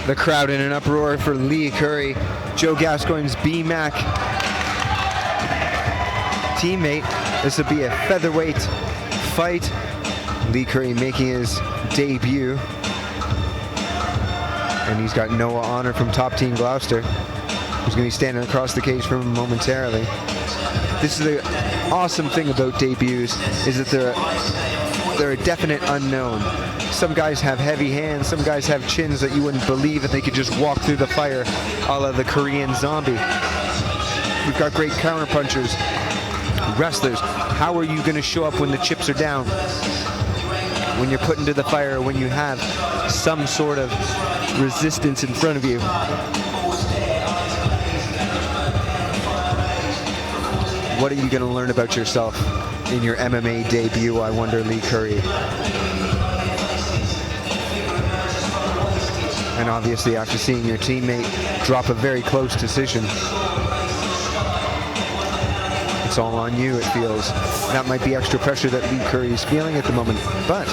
The crowd in an uproar for Lee Curry, Joe Gascoigne's BMAC teammate. This will be a featherweight fight. Lee Curry making his debut. And he's got Noah Honor from Top Team Gloucester, who's going to be standing across the cage from him momentarily. This is the awesome thing about debuts, is that they're a definite unknown. Some guys have heavy hands, some guys have chins that you wouldn't believe that they could just walk through the fire, a la the Korean Zombie. We've got great counterpunchers, wrestlers. How are you going to show up when the chips are down? When you're put into the fire, when you have some sort of resistance in front of you. What are you going to learn about yourself in your MMA debut, I wonder, Lee Curry? And obviously, after seeing your teammate drop a very close decision, it's all on you, it feels. That might be extra pressure that Lee Curry is feeling at the moment, but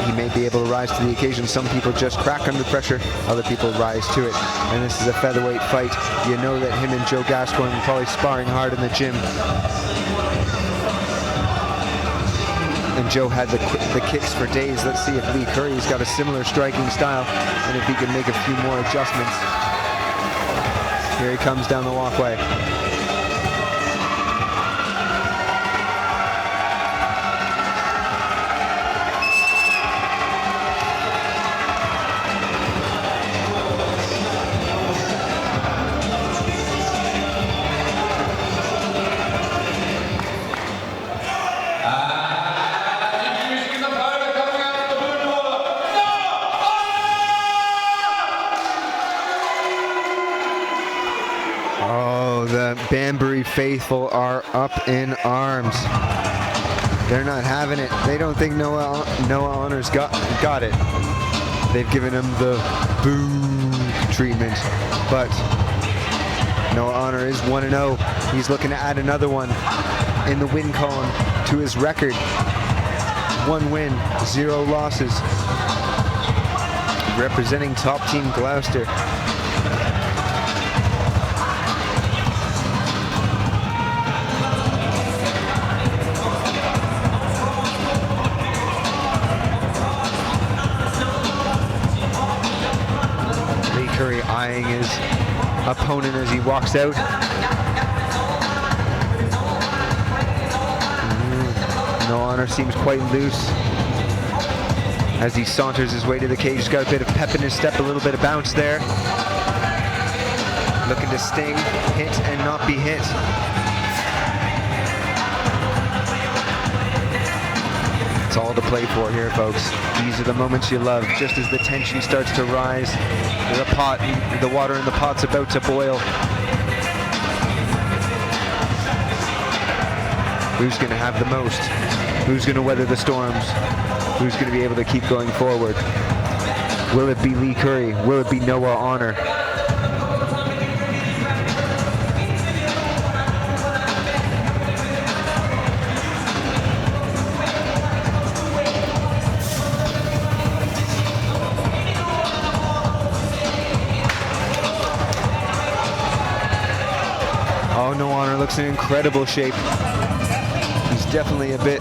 he may be able to rise to the occasion. Some people just crack under pressure, other people rise to it. And this is a featherweight fight. You know that him and Joe Gascoigne are probably sparring hard in the gym. And Joe had the kicks for days. Let's see if Lee Curry's got a similar striking style and if he can make a few more adjustments. Here he comes down the walkway. Banbury faithful are up in arms. They're not having it. They don't think Noah Honor's got it. They've given him the boo treatment. But Noah Honor is 1-0. He's looking to add another one in the win column to his record. 1 win, 0 losses. Representing Top Team Gloucester. Curry eyeing his opponent as he walks out. No Honor seems quite loose as he saunters his way to the cage. He's got a bit of pep in his step, a little bit of bounce there. Looking to sting, hit, and not be hit. It's all to play for here, folks. These are the moments you love. Just as the tension starts to rise, the water in the pot's about to boil. Who's going to have the most? Who's going to weather the storms? Who's going to be able to keep going forward? Will it be Lee Curry? Will it be Noah Honor? Oh, No Honor looks in incredible shape. He's definitely a bit...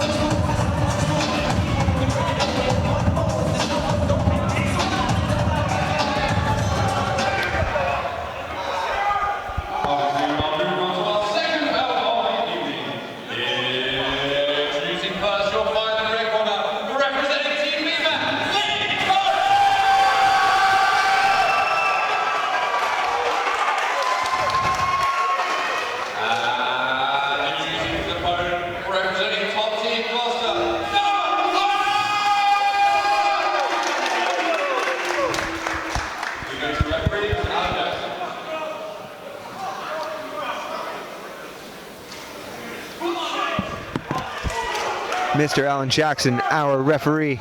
Mr. Alan Jackson, our referee,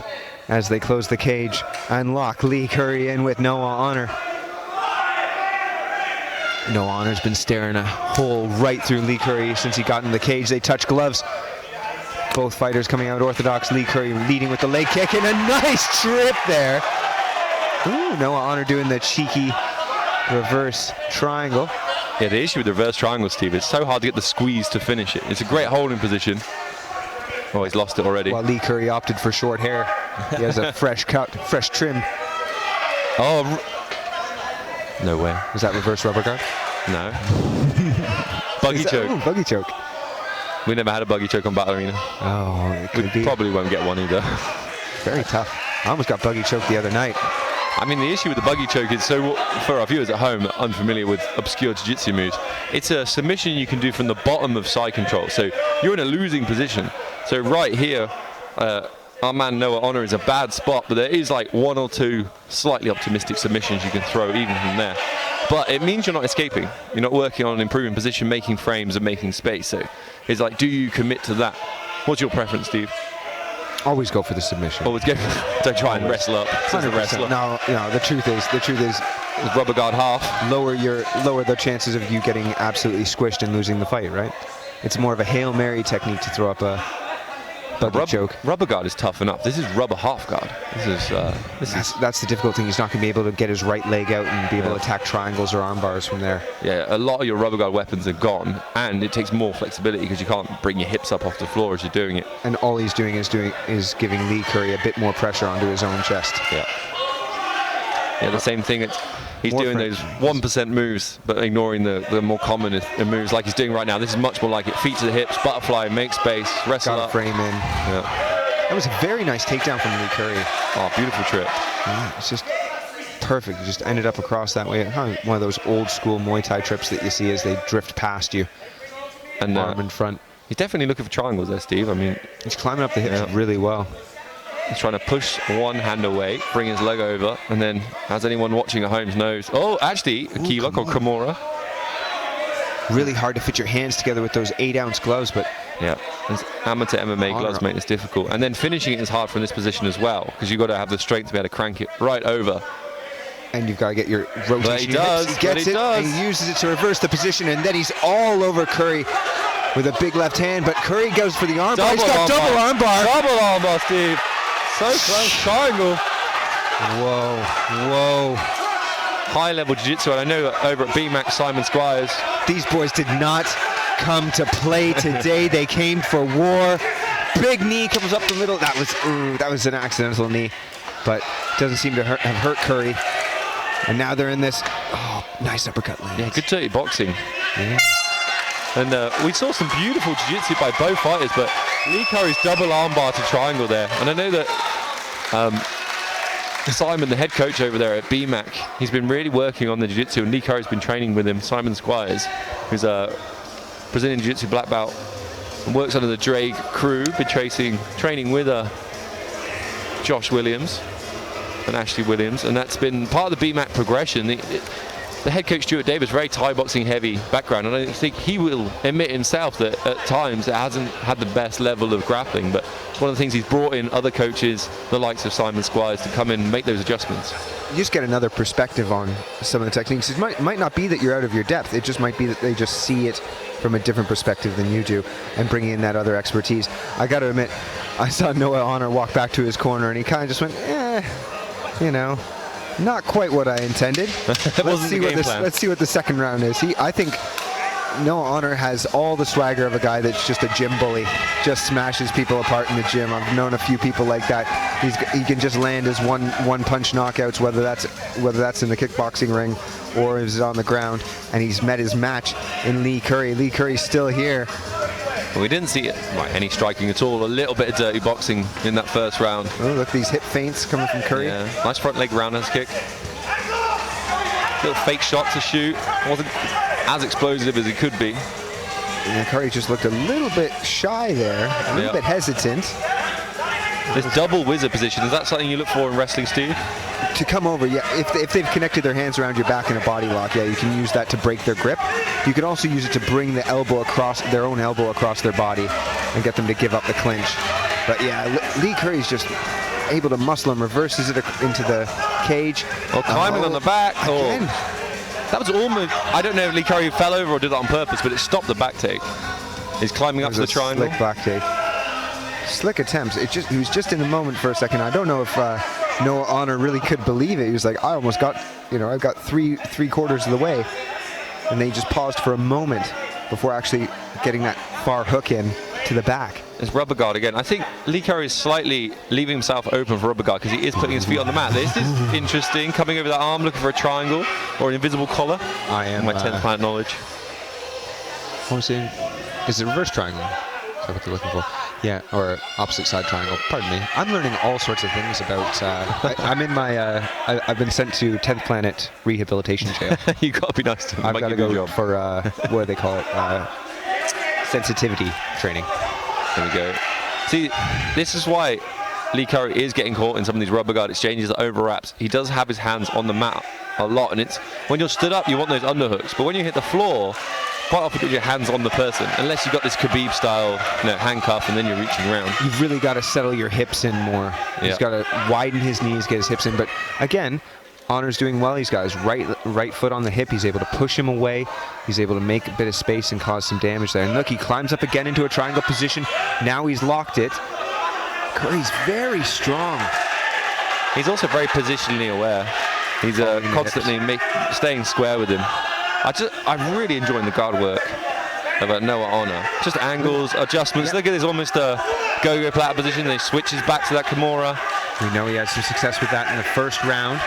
as they close the cage and lock Lee Curry in with Noah Honor. Noah Honor's been staring a hole right through Lee Curry since he got in the cage. They touch gloves. Both fighters coming out orthodox. Lee Curry leading with the leg kick and a nice trip there. Ooh, Noah Honor doing the cheeky reverse triangle. Yeah, the issue with the reverse triangle, Steve, it's so hard to get the squeeze to finish it. It's a great holding position. Oh, he's lost it already. While Lee Curry opted for short hair. He has a fresh cut, fresh trim. Oh, no way. Was that reverse rubber guard? No. Buggy choke. Ooh, buggy choke. We never had a buggy choke on Battle Arena. Oh, it could We be probably won't get one either. very tough. I almost got buggy choked the other night. I mean, the issue with the buggy choke is, so for our viewers at home unfamiliar with obscure jiu-jitsu moves, it's a submission you can do from the bottom of side control. So you're in a losing position. So right here, our man Noah Honor is a bad spot, but there is like 1 or 2 slightly optimistic submissions you can throw even from there. But it means you're not escaping. You're not working on improving position, making frames and making space. So it's like, do you commit to that? What's your preference, Steve? Always go for the submission. Always go. Don't try and wrestle up. It's a wrestler. No, the truth is, With rubber guard half. lower the chances of you getting absolutely squished and losing the fight, right? It's more of a Hail Mary technique to throw up a buggy choke. Rubber guard is tough enough. This is rubber half guard. That's the difficult thing. He's not going to be able to get his right leg out and be able to attack triangles or arm bars from there. Yeah, a lot of your rubber guard weapons are gone, and it takes more flexibility because you can't bring your hips up off the floor as you're doing it. And all he's doing is giving Lee Curry a bit more pressure onto his own chest. Yeah, the same thing. He's More doing French. those 1% moves, but ignoring the more common moves like he's doing right now. This is much more like it. Feet to the hips, butterfly, make space, wrestle Got up. a frame in. Yeah. That was a very nice takedown from Lee Curry. Oh, beautiful trip. Yeah, it's just perfect. You just ended up across that way. One of those old school Muay Thai trips that you see as they drift past you. And Arm in front. he's definitely looking for triangles there, Steve. I mean, He's climbing up the hips really well. he's trying to push one hand away, bring his leg over, and then, as anyone watching at home knows, oh, actually, a key lock or Kimura. Really hard to fit your hands together with those 8-ounce gloves, but Yeah, these amateur MMA gloves make this difficult. And then finishing it is hard from this position as well, because you've got to have the strength to be able to crank it right over. and you've got to get your rotation. But he does. He gets it, and he uses it to reverse the position, and then he's all over Curry with a big left hand, but Curry goes for the arm bar. He's got double arm bar. Double arm bar, Steve. So close. Triangle. Whoa, whoa. High level jiu-jitsu, and I know that over at BMAC, Simon Squires. These boys did not come to play today. They came for war. Big knee comes up the middle. That was an accidental knee, but doesn't seem to have hurt Curry. And now they're in this. Oh, nice uppercut lands. Yeah, good dirty boxing. Yeah. And we saw some beautiful jiu-jitsu by both fighters, but Lee Curry's double armbar to triangle there. And I know that Simon, the head coach over there at BMAC, he's been really working on the jiu-jitsu, and Lee Curry's been training with him. Simon Squires, who's a Brazilian jiu-jitsu black belt and works under the Drake crew, been training with Josh Williams and Ashley Williams, and that's been part of the BMAC progression. The head coach Stuart Davis, very Thai boxing heavy background, and I think he will admit himself that at times it hasn't had the best level of grappling, but one of the things he's brought in other coaches, the likes of Simon Squires, to come in and make those adjustments. You just get another perspective on some of the techniques. It might not be that you're out of your depth. It just might be that they just see it from a different perspective than you do, and bringing in that other expertise. I got to admit, I saw Noah Honor walk back to his corner, and he kind of just went, you know, not quite what I intended. Let's see what the second round is. I think Noah Honor has all the swagger of a guy that's just a gym bully, just smashes people apart in the gym. I've known a few people like that. He can just land his one punch knockouts, whether that's in the kickboxing ring or is on the ground. And he's met his match in Lee Curry. Lee Curry's still here. Well, we didn't see any striking at all. A little bit of dirty boxing in that first round. Oh, look, these hip feints coming from Curry. Yeah, nice front leg roundhouse kick. Little fake shot to shoot. Wasn't as explosive as he could be. And Curry just looked a little bit shy there, a little bit hesitant. This double wizard position, is that something you look for in wrestling, Steve? To come over, yeah. If they've connected their hands around your back in a body lock, yeah, you can use that to break their grip. You can also use it to bring the elbow across, their own elbow across their body, and get them to give up the clinch. But yeah, Lee Curry's just able to muscle him, reverses it into the cage. Oh, climbing on the back. Again. That was almost, I don't know if Lee Curry fell over or did that on purpose, but it stopped the back take. He's climbing up to the triangle. Slick back take. Slick attempts. He was just in the moment for a second. I don't know if Noah Honor really could believe it. He was like, I almost got, I've got three quarters of the way. And they just paused for a moment before actually getting that far hook in to the back. It's rubber guard again. I think Lee Curry is slightly leaving himself open for rubber guard because he is putting his feet on the mat. This is interesting. Coming over that arm, looking for a triangle or an invisible collar. I am my 10th planet knowledge. What was it? Is it reverse triangle? Is that what they're looking for? Yeah, or opposite side triangle. Pardon me. I'm learning all sorts of things about. I'm in my. I've been sent to 10th Planet Rehabilitation Jail. You got to be nice to them. I've got to go for what do they call it? Sensitivity training. There we go. See, this is why Lee Curry is getting caught in some of these rubber guard exchanges that overwraps. He does have his hands on the mat a lot, and it's when you're stood up, you want those underhooks, but when you hit the floor, quite often you get your hands on the person, unless you've got this Khabib style handcuff and then you're reaching around. You've really got to settle your hips in more. He's got to widen his knees, get his hips in. But again, Honor's doing well. He's got his right foot on the hip. He's able to push him away. He's able to make a bit of space and cause some damage there. And look, he climbs up again into a triangle position. Now he's locked it. Curry's very strong. He's also very positionally aware. He's constantly staying square with him. I'm really enjoying the guard work of Noah Honor. Just angles, adjustments. Look at this, almost a go-go platter position. Then he switches back to that Kimura. We know he had some success with that in the first round.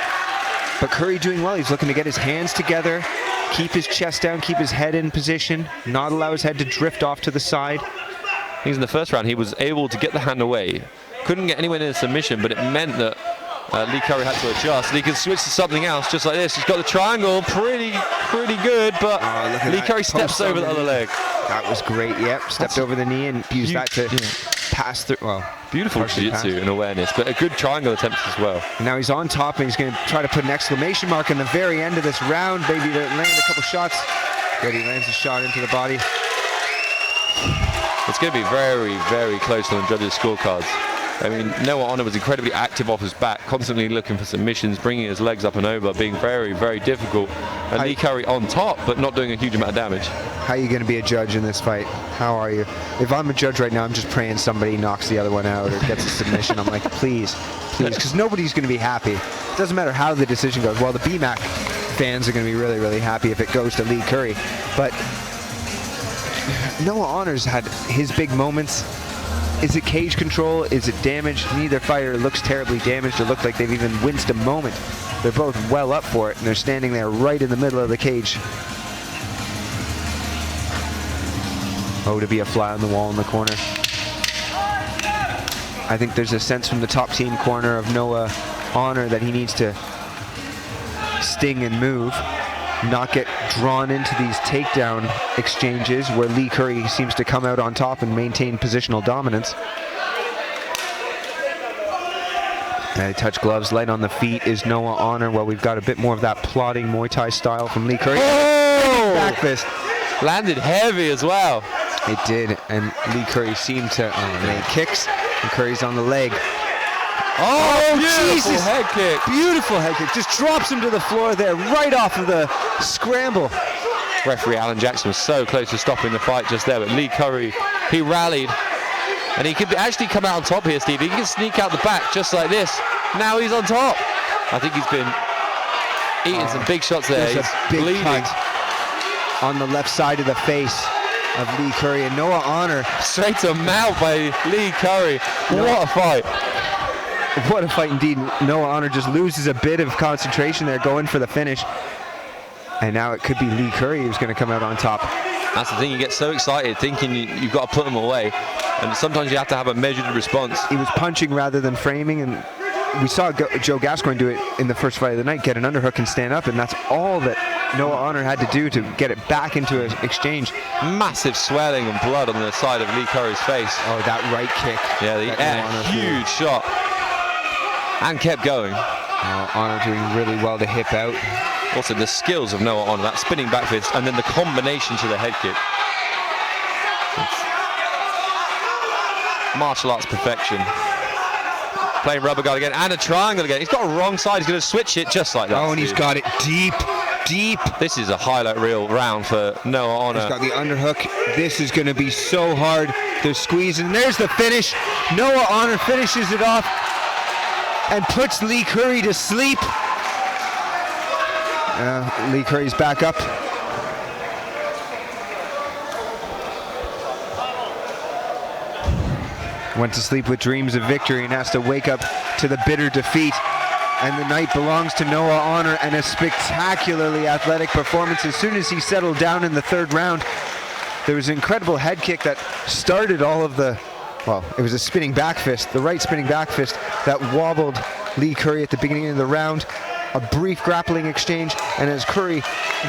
But Curry doing well. He's looking to get his hands together, keep his chest down, keep his head in position, not allow his head to drift off to the side. I think in the first round he was able to get the hand away. Couldn't get anywhere near the submission, but it meant that Lee Curry had to adjust. And he can switch to something else, just like this. He's got the triangle, pretty good, but Lee Curry steps over the other leg. That was great, yep. Stepped over the knee and used that to pass through. Well, beautiful jiu-jitsu and awareness, but a good triangle attempt as well. And now he's on top, and he's going to try to put an exclamation mark in the very end of this round, maybe to land a couple shots. Good, he lands a shot into the body. It's going to be very, very close on the judges' scorecards. I mean, Noah Honor was incredibly active off his back, constantly looking for submissions, bringing his legs up and over, being very, very difficult. And Lee Curry on top, but not doing a huge amount of damage. How are you going to be a judge in this fight? How are you? If I'm a judge right now, I'm just praying somebody knocks the other one out or gets a submission. I'm like, please, because nobody's going to be happy. It doesn't matter how the decision goes. Well, the BMAC fans are going to be really, really happy if it goes to Lee Curry. But Noah Honor's had his big moments. Is it cage control? Is it damage? Neither fighter looks terribly damaged or look like they've even winced a moment. They're both well up for it, and they're standing there right in the middle of the cage. Oh, to be a fly on the wall in the corner. I think there's a sense from the top team corner of Noah Honor that he needs to sting and move, not get drawn into these takedown exchanges where Lee Curry seems to come out on top and maintain positional dominance. And touch gloves, light on the feet is Noah Honor. Well, we've got a bit more of that plodding Muay Thai style from Lee Curry. Oh! Back fist. Landed heavy as well. It did, and Lee Curry seemed to make kicks, and Curry's on the leg. Oh, beautiful Jesus. Head kick. Beautiful head kick. Just drops him to the floor there, right off of the scramble. Referee Alan Jackson was so close to stopping the fight just there, but Lee Curry, he rallied. And he could actually come out on top here, Steve. He can sneak out the back just like this. Now he's on top. I think he's been eating some big shots there. There's he's a big bleeding. cut on the left side of the face of Lee Curry, and Noah Honor. Straight to mount by Lee Curry. What a fight. What a fight indeed. Noah Honor just loses a bit of concentration there, going for the finish. And now it could be Lee Curry who's going to come out on top. That's the thing, you get so excited thinking you've got to put him away. And sometimes you have to have a measured response. He was punching rather than framing, and we saw Joe Gascoigne do it in the first fight of the night, get an underhook and stand up, and that's all that Noah Honor had to do to get it back into an exchange. Massive swelling and blood on the side of Lee Curry's face. Oh, that right kick. Yeah, huge shot. And kept going. Honor doing really well to hip out. Also the skills of Noah Honor, that spinning back fist and then the combination to the head kick. It's martial arts perfection. Playing rubber guard again and a triangle again. He's got a wrong side, he's going to switch it just like that. Oh, and he's got it deep. This is a highlight reel round for Noah Honor. He's got the underhook. This is going to be so hard. They're squeezing. There's the finish. Noah Honor finishes it off. and puts Lee Curry to sleep. Lee Curry's back up. Went to sleep with dreams of victory and has to wake up to the bitter defeat. And the night belongs to Noah Honor and a spectacularly athletic performance. As soon as he settled down in the third round, there was an incredible head kick that started all of the, well, it was a spinning back fist, the right spinning back fist that wobbled Lee Curry at the beginning of the round. A brief grappling exchange, and as Curry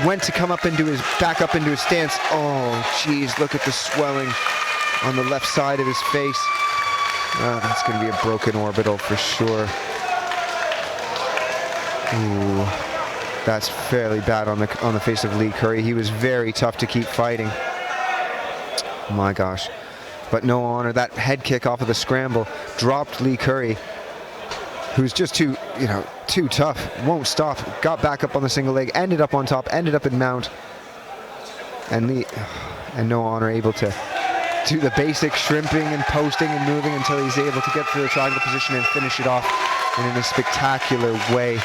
went to come up into his, back up into his stance, oh geez, look at the swelling on the left side of his face. That's going to be a broken orbital for sure. Ooh, that's fairly bad on the face of Lee Curry. He was very tough to keep fighting. Oh my gosh. But no honor. That head kick off of the scramble dropped Lee Curry, who's just too tough. Won't stop. Got back up on the single leg. Ended up on top. Ended up in mount. And no honor able to do the basic shrimping and posting and moving until he's able to get to the triangle position and finish it off in a spectacular way.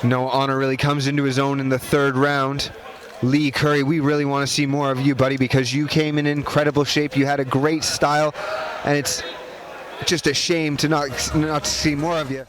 No honor really comes into his own in the third round. Lee Curry, we really want to see more of you, buddy, because you came in incredible shape. You had a great style, and it's just a shame to not see more of you.